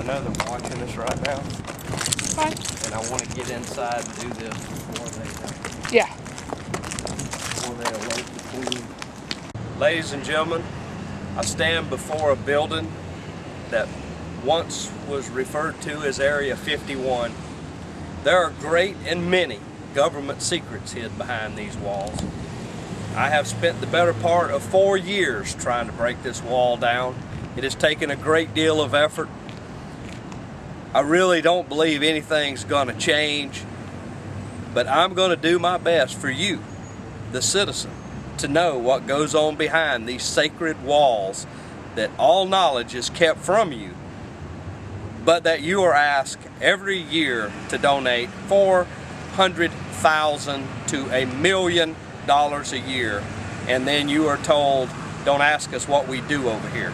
I know they're watching us right now, Fine. and I want to get inside and do this before Yeah. they alert the queen. Ladies and gentlemen, I stand before a building that once was referred to as Area 51. There are great and many government secrets hid behind these walls. I have spent the better part of 4 years trying to break this wall down. It has taken a great deal of effort. I really don't believe anything's gonna change, but I'm gonna do my best for you, the citizen, to know what goes on behind these sacred walls that all knowledge is kept from you, but that you are asked every year to donate $400,000 to $1 million a year, and then you are told, don't ask us what we do over here.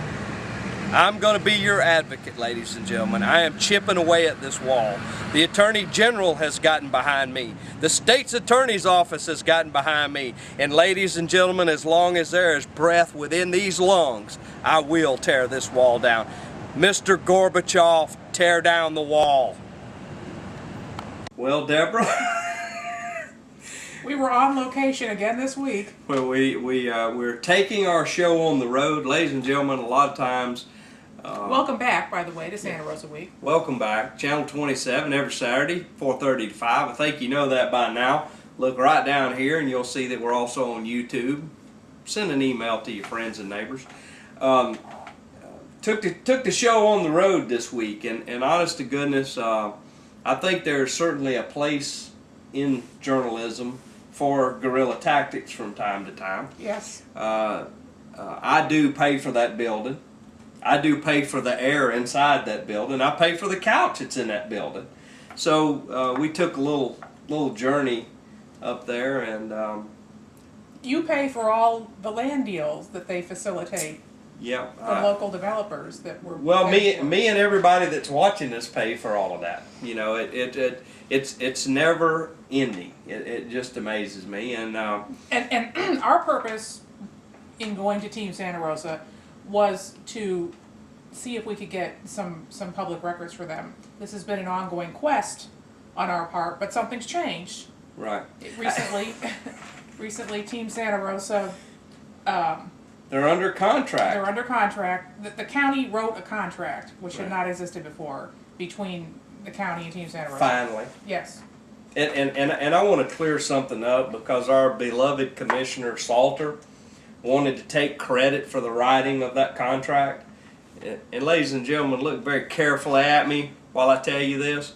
I'm going to be your advocate, ladies and gentlemen. I am chipping away at this wall. The Attorney General has gotten behind me. The state's attorney's office has gotten behind me. And ladies and gentlemen, as long as there is breath within these lungs, I will tear this wall down. Mr. Gorbachev, tear down the wall. Well, Deborah, We were on location again this week. well, we're taking our show on the road, ladies and gentlemen. A lot of times. Welcome back, by the way, to Santa Rosa Week. Welcome back. Channel 27 every Saturday, 4:30 to 5. I think you know that by now. Look right down here and you'll see that we're also on YouTube. Send an email to your friends and neighbors. Took the show on the road this week, and honest to goodness, I think there's certainly a place in journalism for guerrilla tactics from time to time. Yes. I do pay for that building. I do pay for the air inside that building. I pay for the couch that's in that building. So we took a little journey up there, and You pay for all the land deals that they facilitate yeah. for local developers that were. Well, me and everybody that's watching this pay for all of that. You know, it's never ending. It just amazes me, and And our purpose in going to Team Santa Rosa was to see if we could get some public records for them. This has been an ongoing quest on our part, but something's changed. right. Recently, Team Santa Rosa, They're under contract. they're under contract. The county wrote a contract, which had Right. not existed before, between the county and Team Santa Rosa. Finally. Yes. And I want to clear something up because our beloved Commissioner Salter wanted to take credit for the writing of that contract. And ladies and gentlemen, look very carefully at me while I tell you this.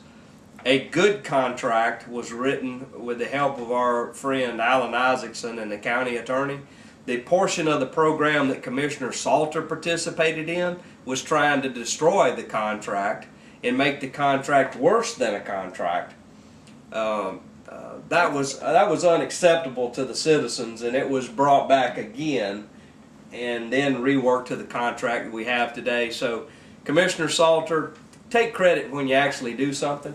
A good contract was written with the help of our friend Alan Isaacson and the county attorney. The portion of the program that Commissioner Salter participated in was trying to destroy the contract and make the contract worse than a contract. That was unacceptable to the citizens, and it was brought back again and then reworked to the contract that we have today. So, Commissioner Salter, take credit when you actually do something.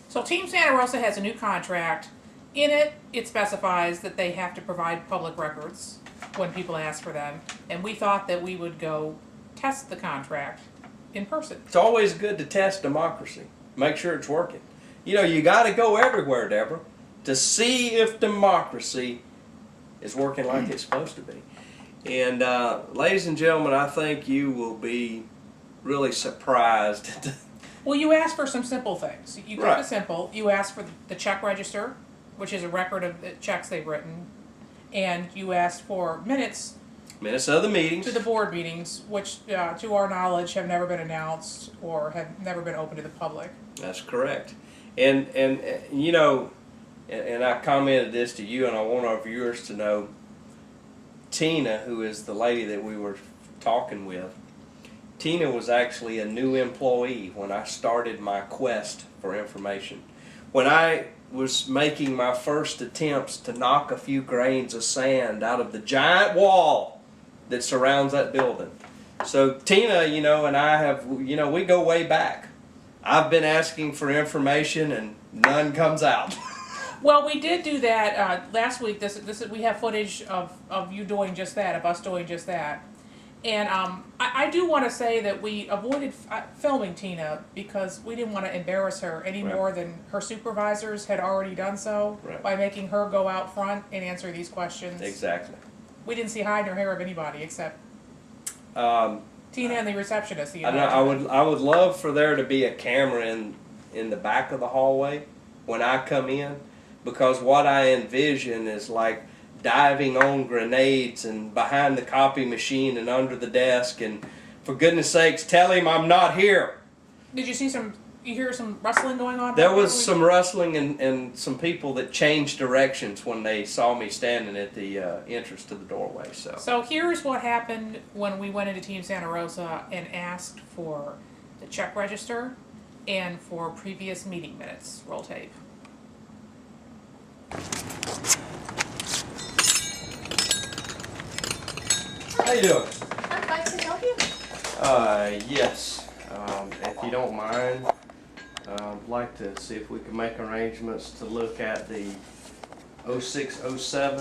So Team Santa Rosa has a new contract. In it, it specifies that they have to provide public records when people ask for them. And we thought that we would go test the contract in person. It's always good to test democracy. Make sure it's working. You know, you got to go everywhere, Deborah, to see if democracy is working like it's supposed to be. And ladies and gentlemen, I think you will be really surprised. Well, you asked for some simple things. You kept Right. it simple. You asked for the check register, which is a record of the checks they've written. And you asked for minutes Minutes of the meetings. to the board meetings, which, to our knowledge, have never been announced or have never been open to the public. That's correct. And you know, and I commented this to you, and I want our viewers to know, Tina, who is the lady that we were talking with, Tina was actually a new employee when I started my quest for information. When I was making my first attempts to knock a few grains of sand out of the giant wall that surrounds that building. So Tina, you know, and I have, you know, we go way back. I've been asking for information and none comes out. Well, we did do that last week. We have footage of you doing just that, of us doing just that. And I do want to say that we avoided filming Tina because we didn't want to embarrass her any Right. more than her supervisors had already done so Right. by making her go out front and answer these questions. Exactly. We didn't see hide nor hair of anybody except Tina and the receptionist. The I know, I would love for there to be a camera in the back of the hallway when I come in, because what I envision is like diving on grenades and behind the copy machine and under the desk, and for goodness sakes, tell him I'm not here. Did you see you hear some rustling going on? There was some rustling and some people that changed directions when they saw me standing at the entrance to the doorway. So here's what happened when we went into Team Santa Rosa and asked for the check register and for previous meeting minutes. Roll tape. How you doing? I'm fine, can I help you? Yes. If you don't mind, I'd like to see if we can make arrangements to look at the 0607,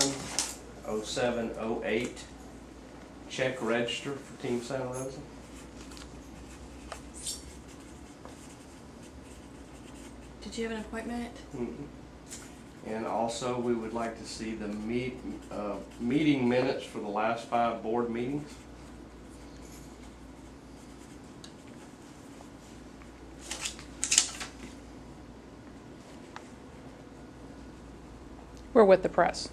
0708 check register for Team Santa Rosa. Did you have an appointment? And also, we would like to see the meeting minutes for the last 5 board meetings. We're with the press.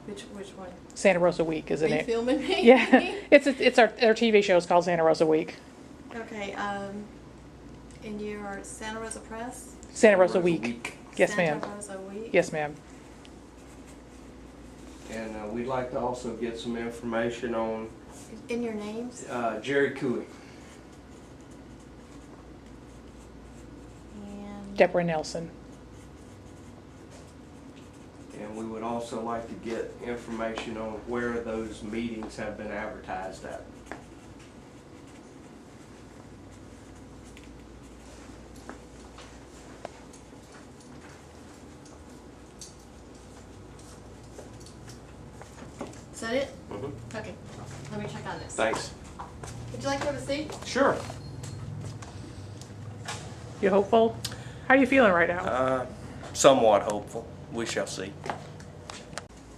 Which one? Santa Rosa Week, Are isn't you it? filming me? Yeah, it's our TV show is called Santa Rosa Week. Okay, and you are Santa Rosa Press? Santa Rosa Week. Yes, ma'am. Santa Rosa Week? Yes, ma'am. And we'd like to also get some information on In your names? Jerry Cooey. And Deborah Nelson. And we would also like to get information on where those meetings have been advertised at. is that it? Okay, let me check on this. Thanks. Would you like to have a seat? Sure. You hopeful? How are you feeling right now? Somewhat hopeful. We shall see.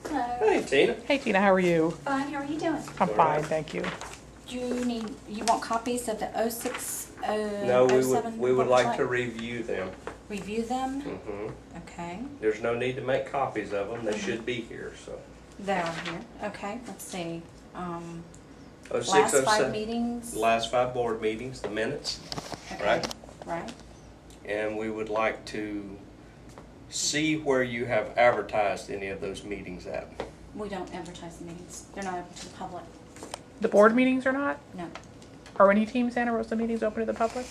Hello. Hey, Tina. Hey, Tina, how are you? Fine, how are you doing? I'm All fine, right. thank you. Do you want copies of the 06, No, 07 we would like to booklet? review them. Review them? Mm-hmm. Okay, There's no need to make copies of them. They should be here, so. they're here. Okay, let's see. 06, Last 5 07 meetings? Last 5 board meetings, the minutes. Okay, right. Right. And we would like to see where you have advertised any of those meetings at. We don't advertise the meetings. They're not open to the public. The board meetings are not? No. Are any Team Santa Rosa meetings open to the public?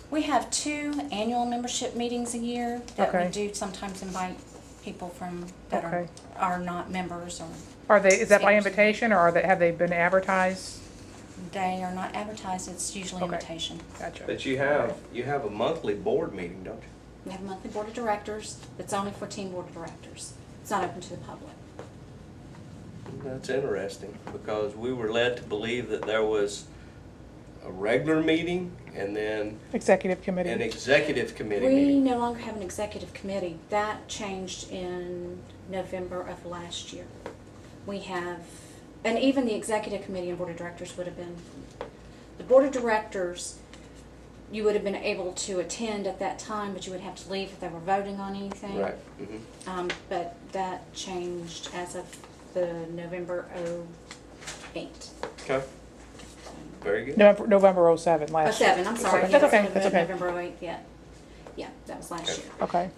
We have 2 annual membership meetings a year that Okay. we do sometimes invite people from that Okay. are not members, or Is that by Seniors. invitation or have they been advertised? they are not advertised. It's usually Okay. invitation. Gotcha. But you have a monthly board meeting, don't you? We have a monthly board of directors. It's only for team board of directors. It's not open to the public. That's interesting, because we were led to believe that there was a regular meeting and then Executive an committee. executive committee We meeting. no longer have an executive committee. That changed in November of last year. We have, and even the executive committee and board of directors would have been, the board of directors, you would have been able to attend at that time, but you would have to leave if they were voting on anything. Right. Mm-hmm. But that changed as of the November 08. Okay. Very good. November 07, last year. 07, I'm sorry. That's yes, okay, it would have that's been okay. November 08, yeah. Yeah, that was last Okay. year. Okay.